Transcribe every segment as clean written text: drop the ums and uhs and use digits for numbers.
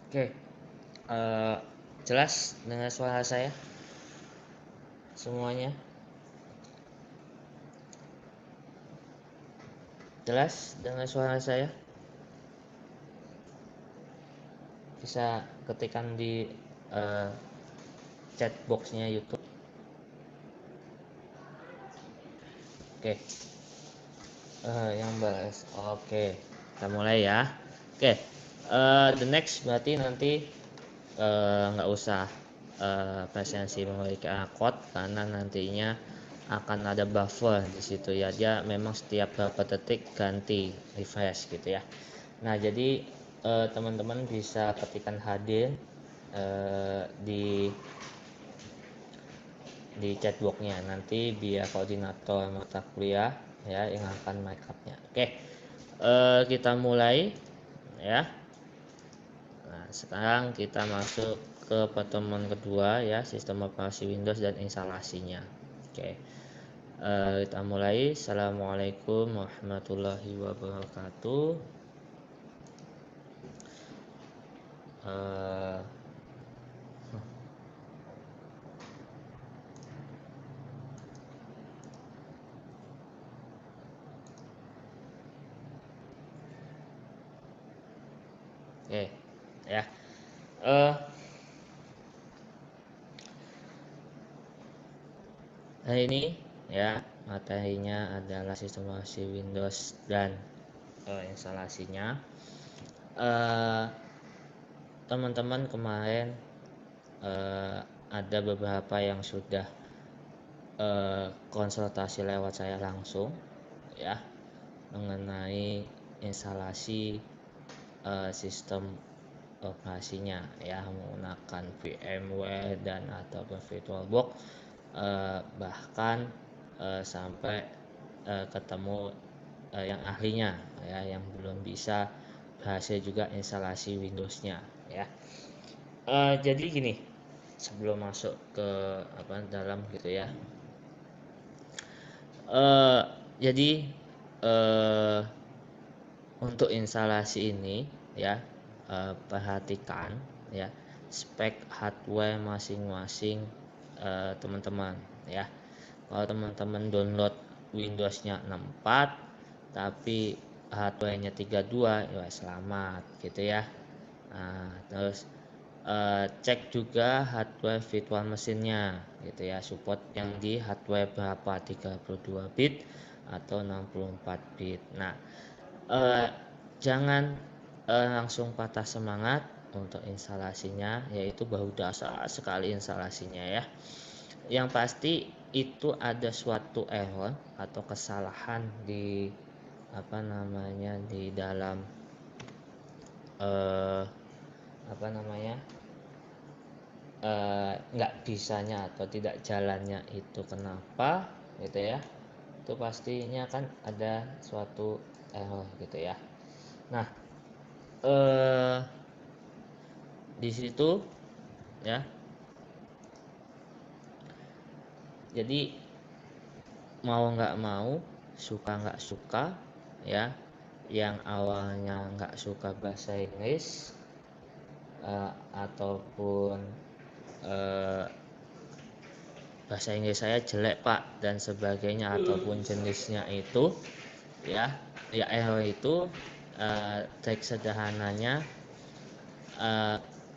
Oke, jelas dengan suara saya semuanya? Jelas dengan suara saya? Bisa ketikkan di chat boxnya YouTube. Oke, yang balas. Oke, kita mulai ya. Oke, the next berarti nanti nggak usah presensi memiliki akun karena nantinya akan ada buffer di situ ya. Dia memang setiap berapa detik ganti refresh gitu ya. Nah, jadi teman-teman bisa ketikkan hadir di chatboxnya, nanti biar koordinator mata kuliah ya yang akan mic up-nya. Oke, kita mulai ya. Nah, sekarang kita masuk ke pertemuan kedua ya, sistem operasi Windows dan instalasinya. Oke, kita mulai. Assalamualaikum warahmatullahi wabarakatuh. Oke ya. Hari ini ya materinya adalah sistem operasi Windows dan instalasinya. Teman-teman kemarin ada beberapa yang sudah konsultasi lewat saya langsung ya mengenai instalasi sistem operasinya ya menggunakan VMware dan atau VirtualBox, bahkan sampai ketemu yang ahlinya ya yang belum bisa berhasil juga instalasi Windows-nya ya. Jadi gini, sebelum masuk ke dalam gitu ya. Jadi untuk instalasi ini ya perhatikan ya spek hardware masing-masing teman-teman ya. Kalau teman-teman download Windows-nya 64 tapi hardware-nya 32 ya selamat gitu ya. Nah, terus cek juga hardware virtual mesinnya gitu ya, support yang di hardware berapa, 32 bit atau 64 bit. Nah, jangan langsung patah semangat untuk instalasinya, yaitu baru dasar sekali instalasinya ya. Yang pasti itu ada suatu error atau kesalahan di di dalam nggak bisanya atau tidak jalannya itu kenapa gitu ya, itu pastinya kan ada suatu error gitu ya. Nah, di situ ya, jadi mau nggak mau, suka nggak suka ya, yang awalnya nggak suka bahasa Inggris ataupun bahasa Inggris saya jelek pak dan sebagainya ataupun jenisnya itu ya error itu trik sederhananya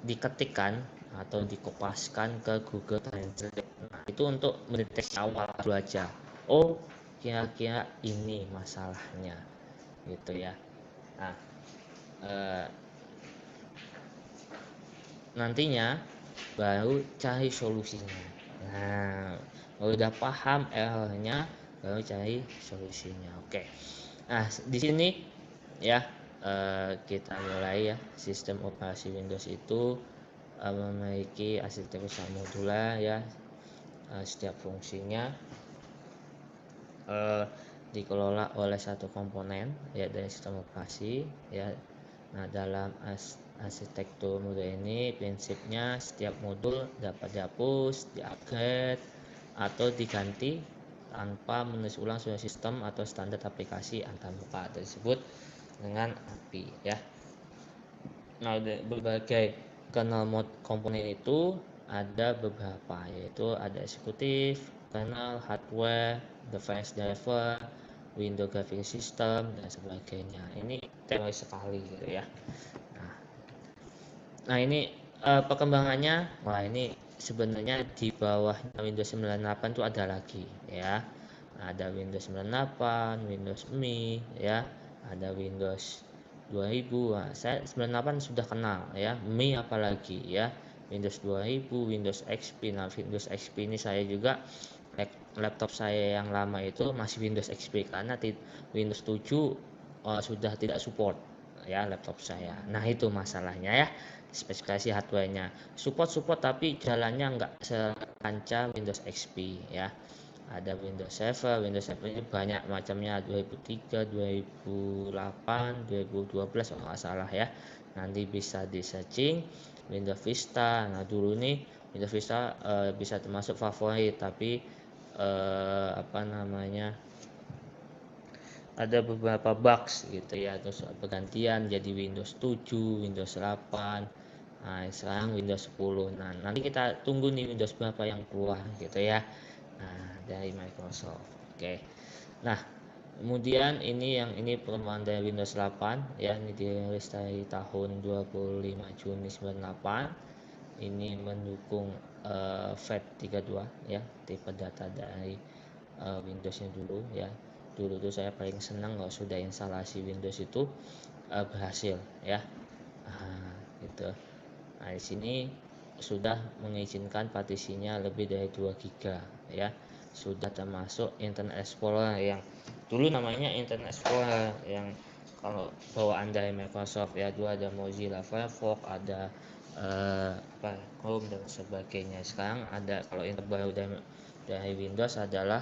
diketikkan atau dikopaskan ke Google Translate. Nah, itu untuk mendeteksi awal dulu aja. Oh, kira-kira ini masalahnya, gitu ya. Nah, nantinya baru cari solusinya. Nah, kalau udah paham errornya, baru cari solusinya. Oke. Nah, di sini ya, kita mulai ya. Sistem operasi Windows itu memiliki arsitektur modular ya. Setiap fungsinya dikelola oleh satu komponen ya dari sistem operasi ya. Nah, dalam arsitektur modul ini prinsipnya setiap modul dapat dihapus, di-upgrade atau diganti tanpa menulis ulang sebuah sistem atau standar aplikasi antarmuka tersebut dengan API ya. Nah, berbagai kernel mode komponen itu ada beberapa, yaitu ada eksekutif, kernel, hardware, device driver, Windows graphic system dan sebagainya. Ini teori sekali gitu ya. Nah ini perkembangannya, wah ini sebenarnya di bawah Windows 98 tuh ada lagi ya. Ada Windows 98, Windows ME ya, ada Windows 2000. Nah, saya 98 sudah kenal ya, ME apalagi ya, Windows 2000, Windows XP. Nah, Windows XP ini saya juga laptop saya yang lama itu masih Windows XP karena Windows 7 sudah tidak support ya laptop saya. Nah, itu masalahnya ya. Spesifikasi hardware-nya support tapi jalannya nggak selancar Windows XP ya. Ada Windows Server ini banyak macamnya, 2003, 2008, 2012 kalau nggak salah ya. Nanti bisa di searching. Windows Vista, nah dulu nih Windows Vista bisa termasuk favorit, tapi ada beberapa bugs gitu ya, terus pergantian jadi Windows 7, Windows 8. Nah, sekarang Windows 10. Nah, nanti kita tunggu nih Windows berapa yang keluar gitu ya. Nah, dari Microsoft. Oke. Nah, kemudian ini perkembangan dari Windows 8 ya, ini dirilis dari tahun 25 Juni 98. Ini mendukung FAT32 ya, tipe data dari Windowsnya dulu ya. Dulu tuh saya paling senang kalau sudah instalasi Windows itu berhasil ya. Gitu. Nah, di sini sudah mengizinkan partisinya lebih dari 2 GB ya. Sudah termasuk Internet Explorer yang dulu namanya Internet Explorer, yang kalau bawaan dari Microsoft ya. Dulu ada Mozilla Firefox, ada Chrome dan sebagainya. Sekarang ada, kalau yang terbaru dari Windows adalah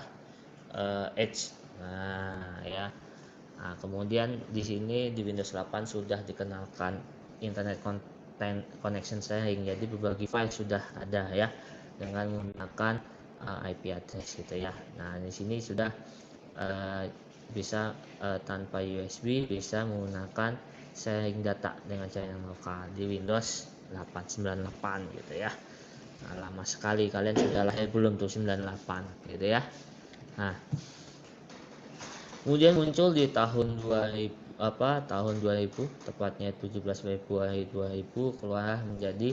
Edge. Nah, ya. Nah, kemudian di sini di Windows 8 sudah dikenalkan Internet Connection Sharing, jadi berbagi file sudah ada ya dengan menggunakan IP address gitu ya. Nah, di sini sudah bisa tanpa USB, bisa menggunakan sharing data dengan jaringan lokal di Windows 898 gitu ya. Nah, lama sekali, kalian sudah lahir belum tuh 98 gitu ya. Nah, kemudian muncul di tahun 2000, tepatnya 17 Februari 2000, keluar menjadi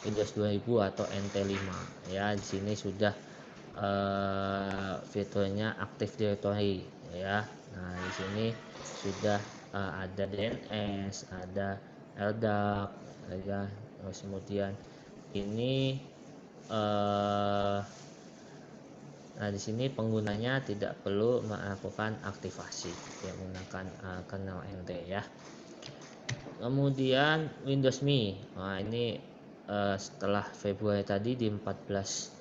Windows 2000 atau NT5 ya. Di sini sudah fiturnya Active Directory ya. Nah, di sini sudah ada DNS, ada LDAP ya. Terus kemudian ini nah, di sini penggunanya tidak perlu melakukan aktivasi ya, menggunakan kernel NT ya. Kemudian Windows ME. Nah, ini setelah Februari tadi di 14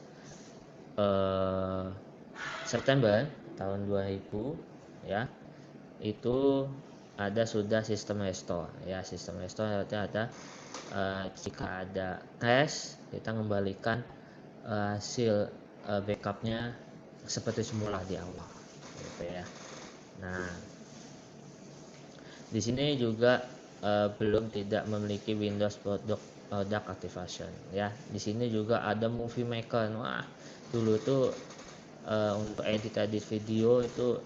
September tahun 2000 ya. Itu ada sudah sistem restore ya. Sistem restore artinya ada jika ada crash, kita kembalikan hasil backupnya seperti semula di awal gitu ya. Nah, di sini juga belum tidak memiliki Windows Product Activation ya. Di sini juga ada Movie Maker. Wah, dulu tuh untuk edit video itu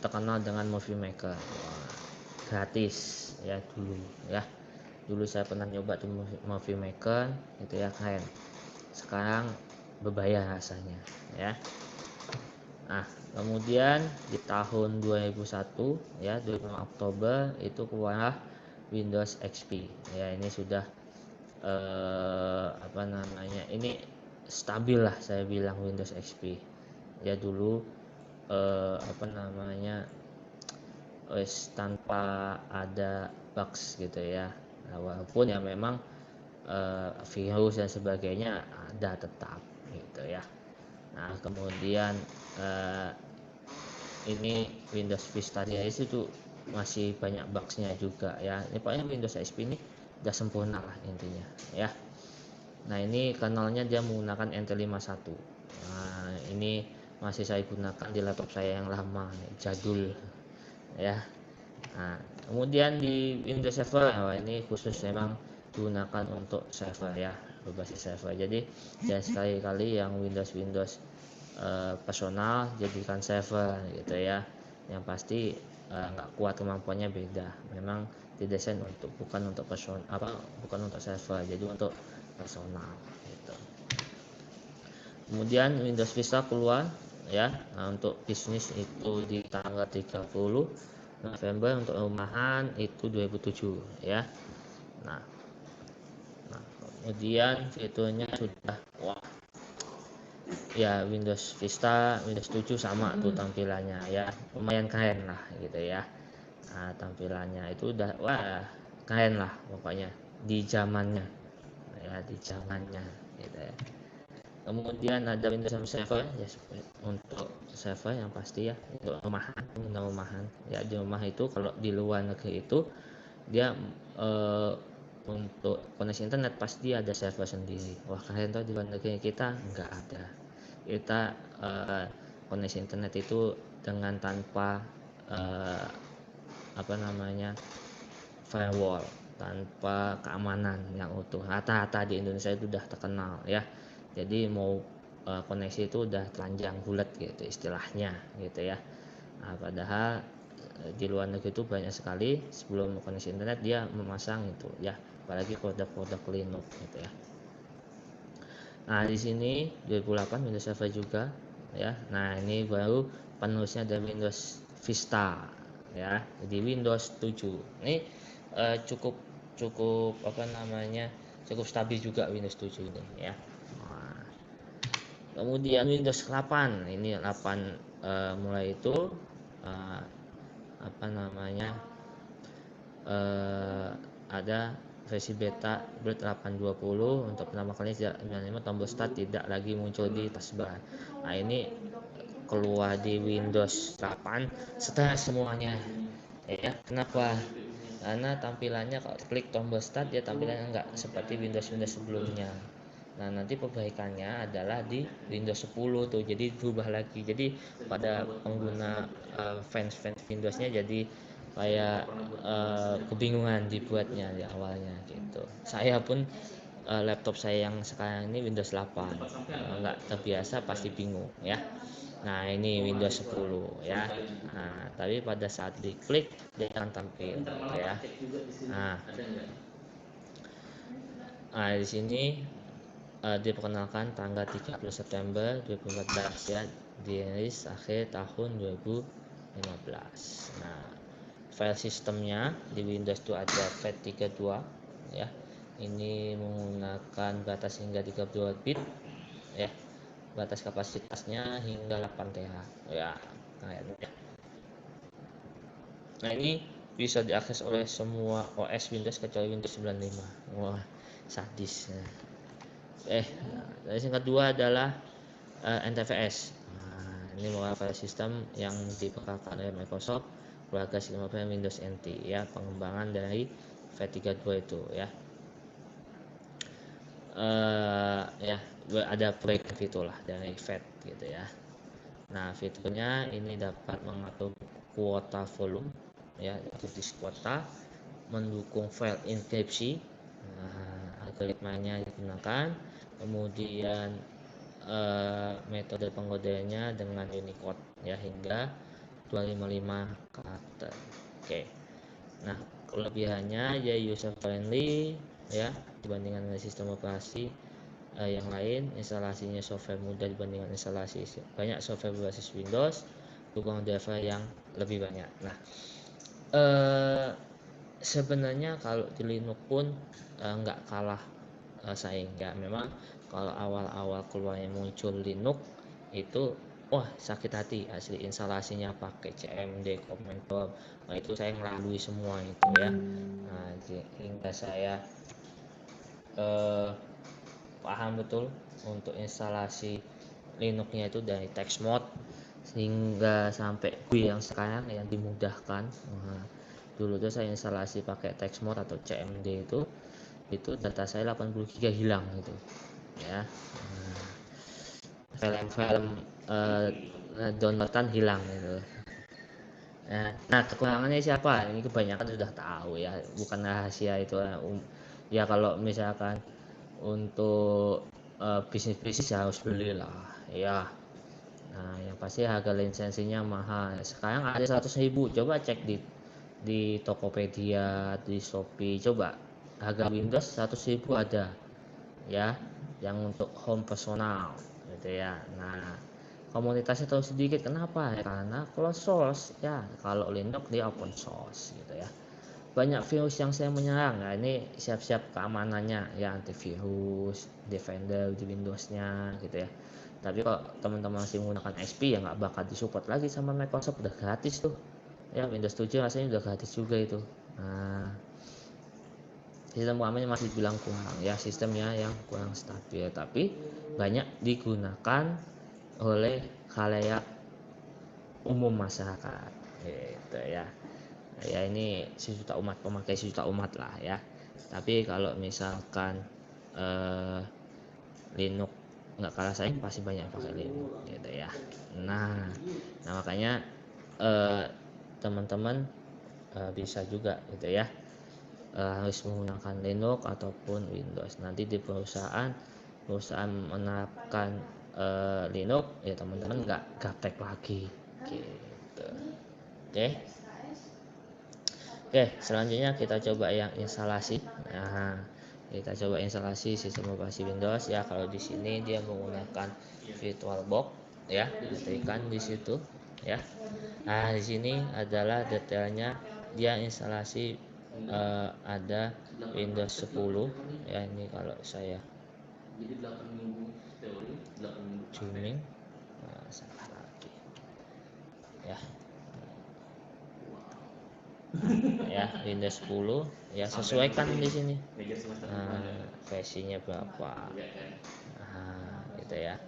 terkenal dengan Movie Maker. Wah, gratis ya dulu ya. Dulu saya pernah nyoba tuh Movie Maker gitu ya, keren. Sekarang berbayar rasanya ya. Nah, kemudian di tahun 2001 ya, 25 Oktober itu keluar Windows XP ya. Ini sudah ini stabil lah saya bilang Windows XP ya. Dulu tanpa ada bugs gitu ya. Nah, walaupun ya memang virus dan sebagainya ada tetap gitu ya. Nah kemudian ini Windows Vista DIS itu masih banyak bugsnya juga ya. Ini pokoknya Windows XP ini udah sempurna lah intinya ya. Nah ini kanalnya dia menggunakan NT51. Nah ini masih saya gunakan di laptop saya yang lama, jadul ya. Nah kemudian di Windows Server, ini khusus memang digunakan untuk server ya, berbasis server. Jadi jangan sekali-kali yang Windows personal jadikan server gitu ya. Yang pasti nggak kuat, kemampuannya beda. Memang didesain bukan untuk bukan untuk server, jadi untuk personal gitu. Kemudian Windows Vista keluar ya. Nah, untuk bisnis itu di tanggal 30 November, untuk rumahan itu 2007 ya. Nah, kemudian fiturnya sudah ya Windows Vista, Windows 7 sama tuh tampilannya ya, lumayan keren lah gitu ya. Nah, tampilannya itu udah keren lah pokoknya di zamannya ya, di zamannya gitu ya. Kemudian ada Windows Server ya, untuk server yang pasti ya, untuk rumahan ya. Di rumah itu, kalau di luar negeri itu dia untuk koneksi internet pasti ada server sendiri. Wah kalian tahu di luar negeri kita nggak ada. Kita koneksi internet itu dengan tanpa firewall, tanpa keamanan yang utuh. Rata-rata di Indonesia itu udah terkenal ya. Jadi mau koneksi itu udah telanjang bulat gitu istilahnya gitu ya. Nah, padahal di luar negeri itu banyak sekali sebelum koneksi internet dia memasang itu ya, apalagi produk-produk Linux gitu ya. Nah di sini 2008 Windows Server juga ya. Nah ini baru penerusnya dari Windows Vista ya, jadi Windows 7 ini cukup cukup stabil juga Windows 7 ini ya. Nah, kemudian Windows 8 ini 8 mulai itu ada versi beta build 8.20. Untuk pertama kali 95 tombol start tidak lagi muncul di taskbar. Nah ini keluar di Windows 8 setelah semuanya ya. Kenapa? Karena tampilannya kalau klik tombol start dia tampilannya enggak seperti Windows sebelumnya. Nah nanti perbaikannya adalah di Windows 10 tuh, jadi berubah lagi. Jadi pada pengguna fans Windowsnya jadi kayak kebingungan dibuatnya di awalnya gitu. Saya pun laptop saya yang sekarang ini Windows 8 nggak terbiasa, pasti bingung ya. Nah ini Windows 10 ya. Nah tapi pada saat diklik dia akan tampil gitu ya. Nah di sini diperkenalkan tanggal 30 September 2014 ya, dirilis akhir tahun 2015. Nah file sistemnya di Windows itu ada FAT32 ya. Ini menggunakan batas hingga 32 bit ya. Batas kapasitasnya hingga 8 TB ya. Nah ini bisa diakses oleh semua OS Windows kecuali Windows 95. Wah sadis ya. Yang kedua adalah NTFS. Nah, ini merupakan file system yang dipakai oleh Microsoft, keluarga sistem operating Windows NT ya, pengembangan dari FAT32 itu ya. Ada proyek fitur lah dari FAT gitu ya. Nah fiturnya ini dapat mengatur kuota volume ya, disk kuota, mendukung file enkripsi. Nah, algoritmanya digunakan, kemudian metode pengkodeannya dengan Unicode ya hingga 255 karakter. Oke. Nah, kelebihannya ya user friendly ya dibandingkan dengan sistem operasi yang lain. Instalasinya software mudah dibandingkan instalasi banyak software berbasis Windows, dukung driver yang lebih banyak. Nah, sebenarnya kalau di Linux pun nggak kalah saing ya. Memang kalau awal-awal keluarnya muncul Linux itu wah sakit hati asli instalasinya pakai CMD Command Prompt. Nah itu saya melalui semua itu ya. Nah hingga saya eh, paham betul untuk instalasi Linux-nya itu dari text mode sehingga sampai GUI yang sekarang yang dimudahkan. Nah, dulu tuh saya instalasi pakai text mode atau CMD itu data saya 80 GB hilang gitu ya. Nah, film-film downloadan hilang gitu. Nah, kekurangannya siapa? Ini kebanyakan sudah tahu ya, bukan rahasia itu. Ya kalau misalkan untuk bisnis-bisnis ya harus belilah ya. Nah yang pasti harga lisensinya mahal. Sekarang ada 100.000, coba cek di Tokopedia, di Shopee, coba harga Windows 100.000 ada ya, yang untuk home personal gitu ya. Nah komunitasnya terlalu sedikit, kenapa ya? Karena closed source ya, kalau Linux dia open source gitu ya. Banyak virus yang saya menyerang. Nah ini siap-siap keamanannya ya, antivirus, defender di Windowsnya gitu ya. Tapi kalau teman-teman masih menggunakan XP ya nggak bakal disupport lagi sama Microsoft, udah gratis tuh ya. Windows 7 rasanya udah gratis juga itu. Nah sistem keamanannya masih bilang kurang ya, sistemnya yang kurang stabil, tapi banyak digunakan oleh khalayak umum masyarakat gitu ya. Ya ini sejuta umat, pemakai sejuta umat lah ya. Tapi kalau misalkan eh, Linux nggak kalah saing, pasti banyak pakai Linux gitu ya. Nah makanya eh, teman-teman bisa juga gitu ya, harus menggunakan Linux ataupun Windows. Nanti di perusahaan menerapkan Linux ya, teman-teman nggak gaptek lagi gitu. Oke. Oke, selanjutnya kita coba yang instalasi. Nah, kita coba instalasi sistem operasi Windows ya. Kalau di sini dia menggunakan VirtualBox ya, ketikkan di situ ya. Nah, di sini adalah detailnya, dia instalasi ada Windows 10 ya. Ini kalau saya zooming, nah, salah lagi ya. Ya Windows 10 ya, sesuaikan di sini versinya berapa. Nah gitu ya,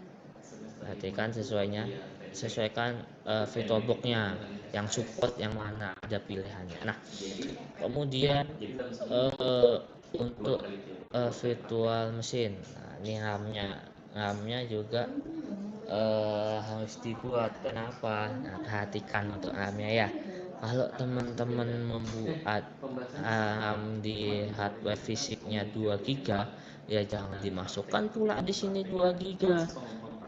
perhatikan sesuaikan VirtualBox-nya yang support yang mana, ada pilihannya. Nah kemudian untuk virtual mesin, nah ini RAM-nya juga harus dibuat. Kenapa? Nah, perhatikan untuk RAM-nya ya. Kalau teman-teman membuat RAM di hardware fisiknya 2 GB, ya jangan dimasukkan pula di sini 2 GB.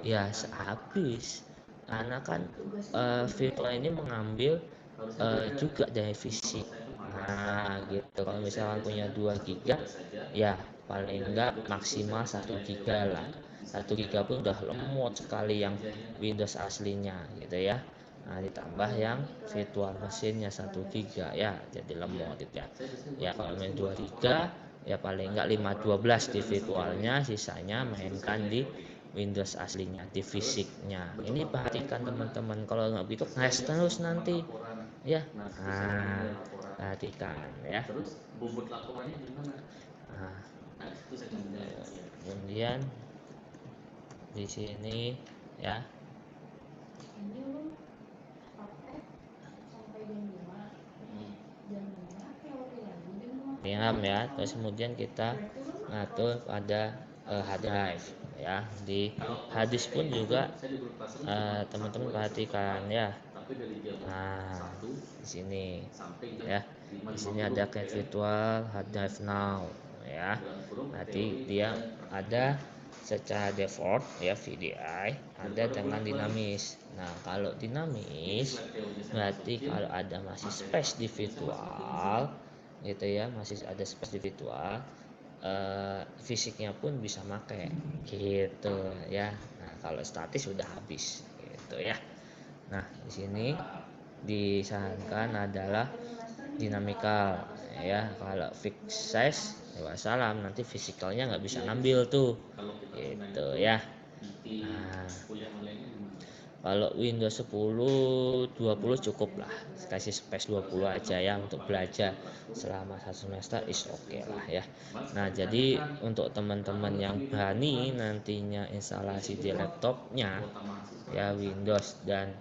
Ya habis. Karena kan virtual ini mengambil juga dari fisik. Nah, gitu. Kalau misalkan punya 2 GB, ya paling enggak maksimal 1 GB lah. 1 GB pun udah lemot sekali yang Windows aslinya gitu ya. Nah, ditambah yang virtual mesinnya 1 GB ya, jadi lemot gitu ya. Ya kalau main 2 GB ya paling enggak 512 di virtualnya, sisanya mainkan di Windows aslinya, di fisiknya. Ini perhatikan teman-teman, kalau nggak begitu crash terus nanti ya. Nah perhatikan ya. Nah, kemudian di sini ya, RAM ya. Terus kemudian kita ngatur pada hard drive ya. Di hard disk pun juga teman-teman perhatikan ya. Nah di sini ya, di sini ada create virtual hard drive now ya. Nanti dia ada secara default ya VDI, ada dengan dinamis. Nah kalau dinamis berarti kalau ada masih space di virtual gitu ya, masih ada space di virtual, fisiknya pun bisa pakai gitu ya. Nah kalau statis sudah habis gitu ya. Nah di sini disarankan adalah dinamikal ya. Kalau fix size ya salam, nanti fisikalnya nggak bisa ngambil tuh gitu ya. Nah Kalau Windows 10 20 cukup lah, kasih space 20 aja ya untuk belajar selama 1 semester is oke lah ya. Nah, jadi untuk teman-teman yang berani nantinya instalasi di laptopnya ya Windows dan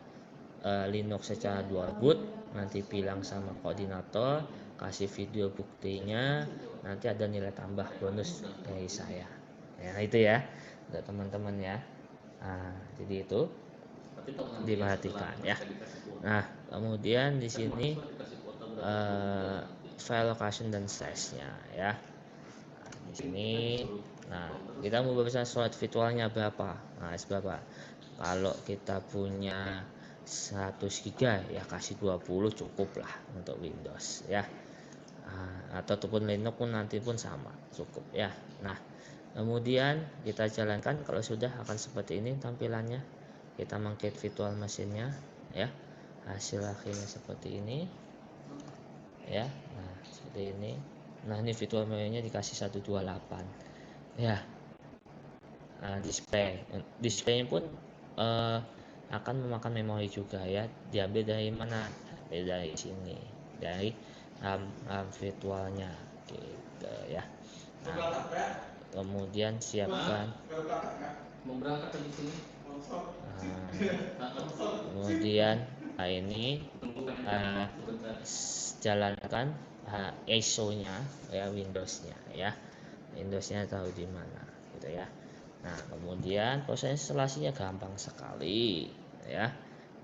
Linux secara dual boot, nanti bilang sama koordinator, kasih video buktinya, nanti ada nilai tambah bonus dari saya ya. Itu ya untuk teman-teman ya. Nah, jadi itu diperhatikan ya. Nah, kemudian di sini file location dan size-nya ya. Nah, di sini, nah kita mau bisa slot virtualnya berapa? Nah, berapa? Kalau kita punya 100 GB ya kasih 20 cukup lah untuk Windows ya. Ataupun Linux pun nanti pun sama cukup ya. Nah, kemudian kita jalankan. Kalau sudah akan seperti ini tampilannya. Kita mengcreate virtual mesinnya ya. Hasil akhirnya seperti ini ya. Nah, seperti ini. Nah, ini virtual memory-nya dikasih 128 ya. Nah, displaynya pun akan memakan memori juga ya. Diambil dari mana? Diambil dari sini, dari RAM virtualnya gitu ya. Nah, kemudian siapkan kemudian ini jalankan ISO-nya ya, Windows-nya tahu di mana gitu ya. Nah, kemudian proses instalasinya gampang sekali ya.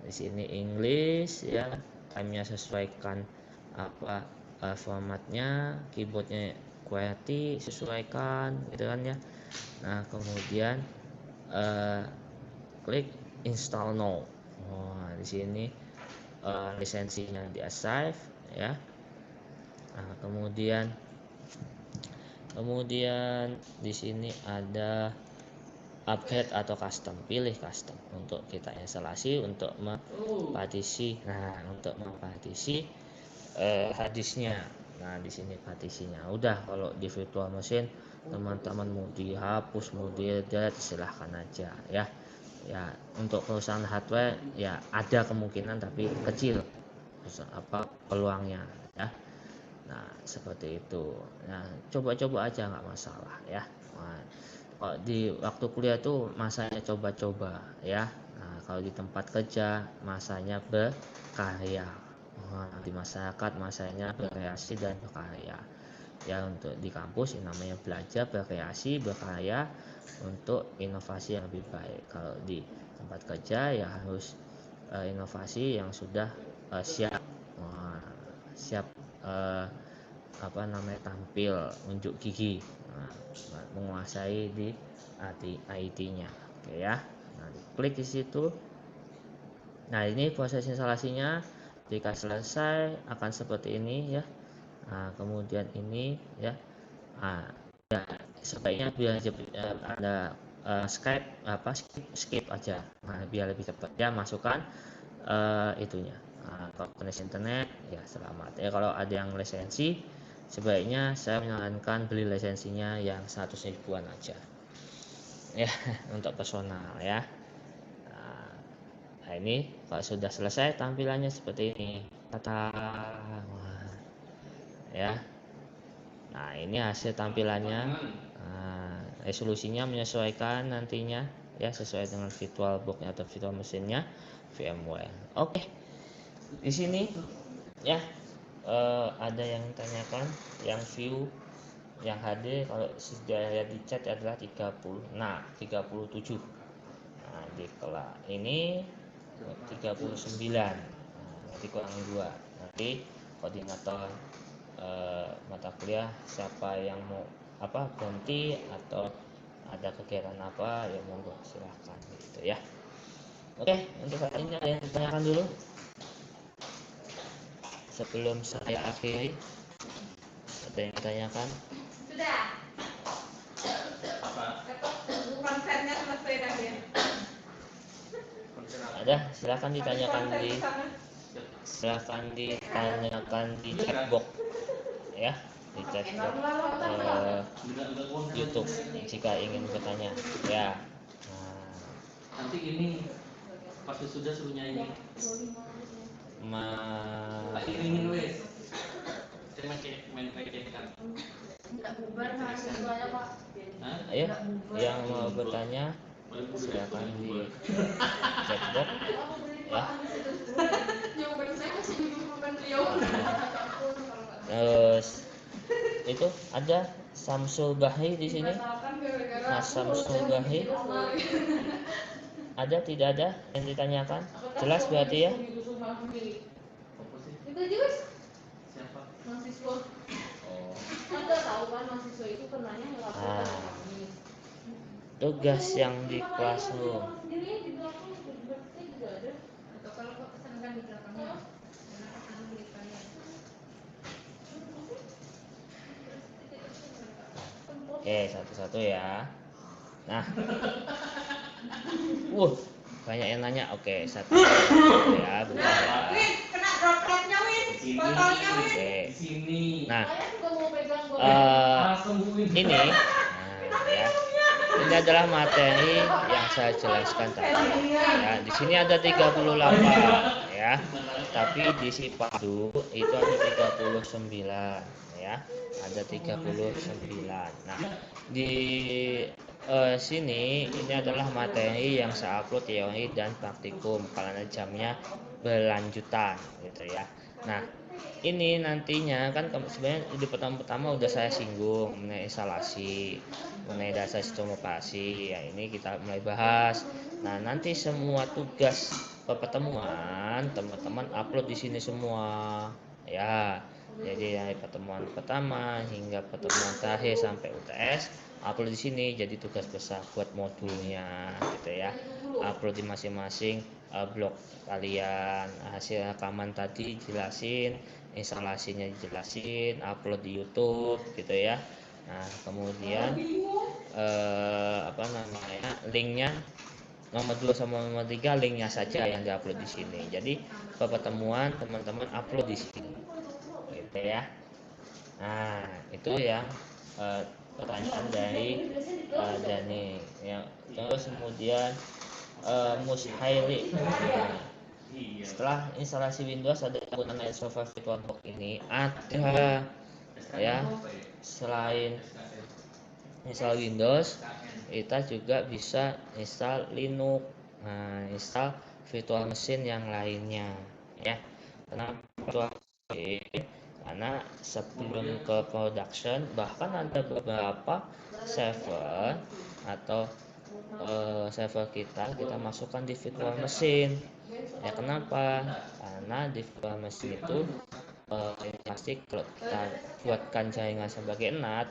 Di sini English ya, time-nya sesuaikan apa formatnya, keyboardnya QWERTY sesuaikan gitu kan ya. Nah, kemudian klik install now. Nah, di sini lisensinya di save ya. Nah, kemudian di sini ada upgrade atau custom, pilih custom untuk kita instalasi untuk mempartisi. Nah, untuk mempartisi harddisknya. Nah, di sini partisinya udah. Kalau di virtual machine teman-teman mau dihapus mau di delete silahkan aja ya. Ya, untuk kerusakan hardware ya ada kemungkinan tapi kecil peluangnya ya. Nah, seperti itu. Nah, coba-coba aja nggak masalah ya. Nah, kalau di waktu kuliah tuh masanya coba-coba ya. Nah, kalau di tempat kerja masanya berkarya. Nah, di masyarakat masanya berkreasi dan berkarya. Ya, untuk di kampus yang namanya belajar, berkreasi, berkarya untuk inovasi yang lebih baik. Kalau di tempat kerja ya harus inovasi yang sudah siap tampil unjuk gigi, menguasai di IT-nya. Oke ya. Nah, klik di situ. Nah, ini proses instalasinya. Jika selesai akan seperti ini ya. Nah, kemudian ini ya. Nah, ya sebaiknya biar ada skip aja. Nah, biar lebih cepat ya, masukkan itunya. Kalau koneksi internet ya selamat ya. Kalau ada yang lisensi sebaiknya saya menyarankan beli lisensinya yang 100 ribuan aja ya untuk personal ya. Nah, ini kalau sudah selesai tampilannya seperti ini ya. Nah, ini hasil tampilannya. Resolusinya menyesuaikan nantinya ya, sesuai dengan VirtualBox atau virtual mesinnya VMware. Oke. Di sini ya ada yang tanyakan yang view yang HD kalau sudah lihat di chat adalah 30. Nah, 37. Nah, di kelas ini 39. Nah, nanti kurang 2. Nanti koordinator mata kuliah siapa yang mau ganti atau ada kegiatan apa ya monggo silahkan gitu ya. Oke, untuk saat ini ada yang ditanyakan dulu sebelum saya akhiri. Ada yang ditanyakan? Sudah. Konsernya selesai tadi ya. Ada, silakan ditanyakan di chatbox ya, di chatbox YouTube jika ingin bertanya ya. Nanti ini Pas sudah suruh nyanyi. Lagi ingin wes. Saya main kan. Enggak bubar mahasiswanya, Pak. Ayo, yang mau bertanya silakan di chatbox ya. Jawaban saya masih jawaban beliau. Terus itu ada Samsul Bahri di sini. Mas Samsul Bahri. Ada tidak ada yang ditanyakan? Jelas berarti ya? Itu juga Siapa? mahasiswa. Oh. Anda tahu kan mahasiswa itu kenanya ngelakuin Tugas yang di classroom. sendiri di belakang berarti juga ada. Atau kalau kok pesankan di belakangnya. Karena pesanan milik kalian. Oke, satu-satu ya. Nah, banyak yang nanya. Oke, satu ya, bukan ya. Kena dropletnya, Win. Botolnya, Win. Oke. Di sini. Nah, Saya juga mau pegang ini, ya, ini adalah materi yang saya jelaskan tadi. Ya, di sini ada 38 ya, tapi di Sipadu itu ada 39 ya, ada 39. Nah, di sini ini adalah materi yang saya upload teori dan praktikum karena jamnya berlanjutan gitu ya. Nah, ini nantinya kan sebenarnya di pertama udah saya singgung mengenai instalasi, mengenai dasar sistem operasi. Ya, ini kita mulai bahas. Nah, nanti semua tugas pertemuan teman-teman upload di sini semua. Ya. Jadi dari pertemuan pertama hingga pertemuan terakhir sampai UTS upload di sini jadi tugas besar buat modulnya gitu ya. Upload di masing-masing blog kalian, hasil rekaman tadi jelasin, instalasinya dijelasin, upload di YouTube gitu ya. Nah, kemudian linknya nomor 2 sama nomor 3 linknya saja yang diupload di sini. Jadi pertemuan teman-teman upload di sini gitu ya. Nah, itu yang pertanyaan dari Dani ya. Terus kemudian Mushaili. Setelah instalasi Windows ada penggunaan Software VirtualBox ini ada ya. Selain install Windows, kita juga bisa install Linux. Nah, install virtual machine yang lainnya ya. Kenapa virtual machine? Karena sebelum ke production bahkan ada beberapa server atau server kita masukkan di virtual machine ya. Kenapa? Karena di virtual machine itu pasti kalau kita buatkan jaringan sebagai NAT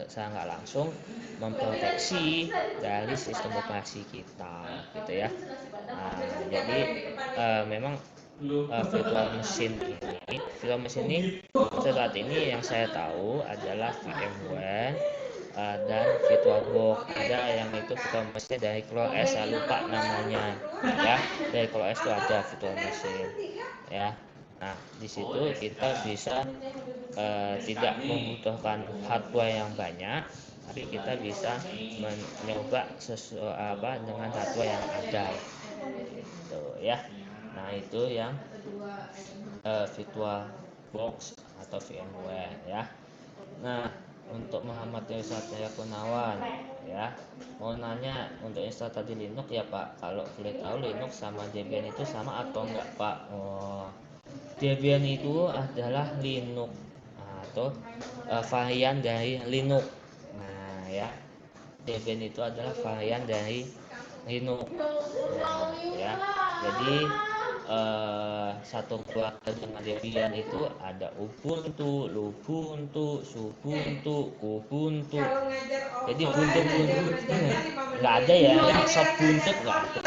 saya nggak langsung memproteksi dari sistem operasi kita gitu ya. Nah, jadi memang virtual machine ini saat ini yang saya tahu adalah VMware dan VirtualBox. Ada yang itu virtual machine dari CloudS, saya lupa namanya ya. Dari CloudS itu ada virtual machine ya. Nah, di situ kita bisa tidak membutuhkan hardware yang banyak, tapi kita bisa mencoba dengan hardware yang ada gitu ya. Nah, itu yang VirtualBox atau VMware ya. Nah, untuk Muhammad Satria Gunawan ya, mau nanya untuk install tadi Linux ya Pak. Kalau boleh tahu Linux sama Debian itu sama atau enggak Pak? Oh, Debian itu adalah Linux atau varian dari Linux. Nah ya, Debian itu adalah varian dari Linux. Nah, ya, jadi satu keluarga dengan Debian itu ada Ubuntu, Lubuntu, Subuntu, Kubuntu. Jadi Ubuntu nggak ada ya, Sob buntut nggak ada.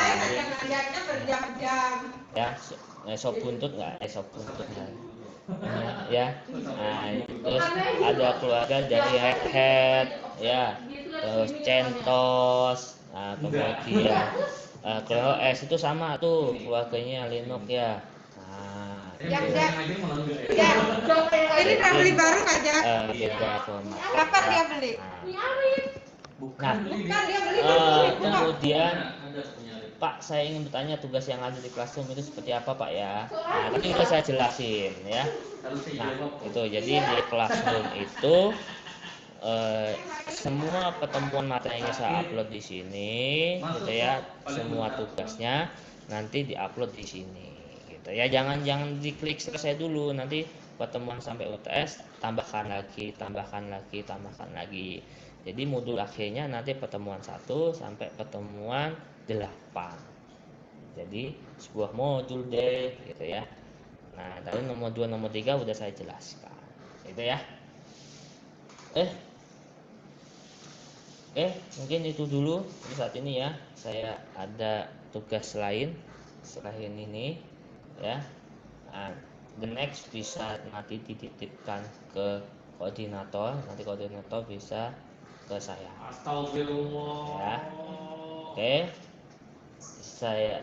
Ya, Sob buntut nggak, Sob buntut nggak. Ya, nah, terus ada keluarga dari Red Hat, ya, terus CentOS, nah, kemudian CloudOS itu sama tuh keluarganya Linux ya. Nah, ini udah beli baru aja. Beda format. Kapan dia beli? Nah, Bukan dia beli kemudian Pak, saya ingin bertanya tugas yang ada di Classroom itu seperti apa Pak ya? Nah, tadi udah saya jelasin ya. Harus saya Nah, jawab. itu jadi di Classroom itu semua pertemuan materinya saya upload di sini, gitu ya. Semua tugasnya nanti diupload di sini, gitu ya. Jangan diklik selesai dulu, nanti pertemuan sampai UTS tambahkan lagi, tambahkan lagi, tambahkan lagi. Jadi modul akhirnya nanti pertemuan 1 sampai pertemuan 8. Jadi sebuah modul deh, gitu ya. Nah, tadi nomor 2, nomor 3 udah saya jelaskan, gitu ya. Mungkin itu dulu untuk saat ini ya. Saya ada tugas lain selain ini ya. Nah, the next bisa nanti dititipkan ke koordinator. Nanti koordinator bisa ke saya. Astagfirullah. Ya. Oke. Saya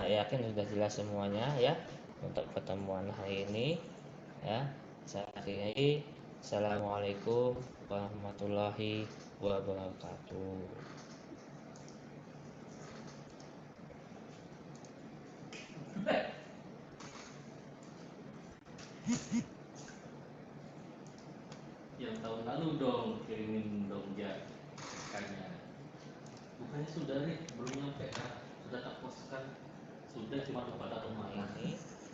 yakin sudah jelas semuanya ya untuk pertemuan hari ini ya. Saya akhiri. Assalamualaikum warahmatullahi wabarakatuh. Yang tahun lalu dong kirimin dong ya kayaknya. Bukannya sudah nih belum nyampe kan? Sudah tak poskan. Sudah cuma kepada teman. Ini